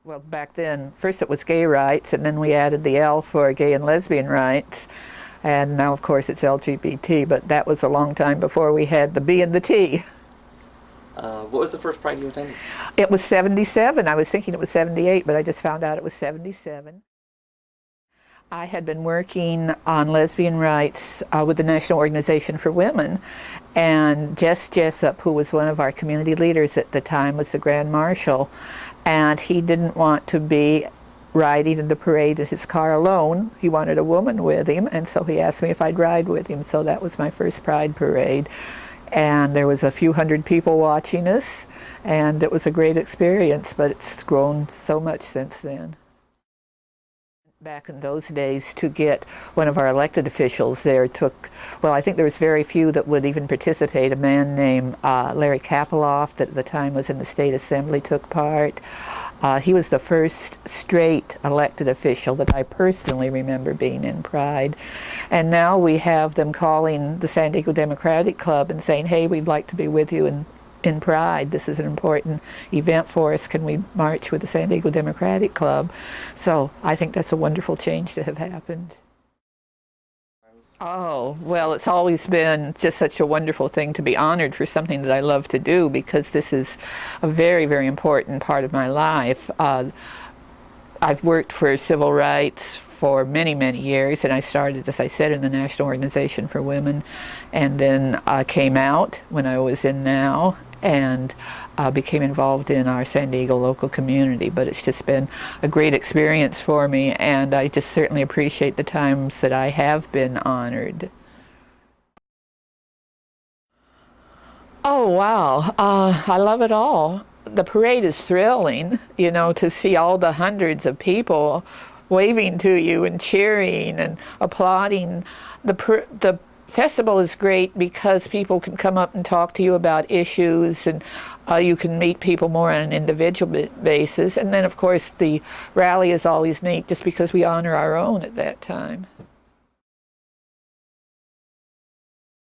Well, back then, first it was gay rights, and then we added the L for gay and lesbian rights, and now, of course, it's LGBT, but that was a long time before we had the B and the T. What was the first Pride you attended? It was 77. I was thinking it was 78, but I just found out it was 77. I had been working on lesbian rights with the National Organization for Women, and Jess Jessup, who was one of our community leaders at the time, was the Grand Marshal, and he didn't want to be riding in the parade in his car alone. He wanted a woman with him, and so he asked me if I'd ride with him, so that was my first Pride parade. And there was a few hundred people watching us, and it was a great experience, but it's grown so much since then. Back in those days, to get one of our elected officials there took, well, I think there was very few that would even participate. A man named Larry Kapoloff, that at the time was in the State Assembly, took part. He was the first straight elected official that I personally remember being in Pride. And now we have them calling the San Diego Democratic Club and saying, hey, we'd like to be with you in Pride. This is an important event for us. Can we march with the San Diego Democratic Club? So I think that's a wonderful change to have happened. Oh, well, it's always been just such a wonderful thing to be honored for something that I love to do, because this is a very, very important part of my life. I've worked for civil rights for many, many years, and I started, as I said, in the National Organization for Women, and then came out when I was in NOW, and became involved in our San Diego local community. But it's just been a great experience for me, and I just certainly appreciate the times that I have been honored. Oh, wow. I love it all. The parade is thrilling, you know, to see all the hundreds of people waving to you and cheering and applauding. The festival is great because people can come up and talk to you about issues, and you can meet people more on an individual basis. And then, of course, the rally is always neat just because we honor our own at that time.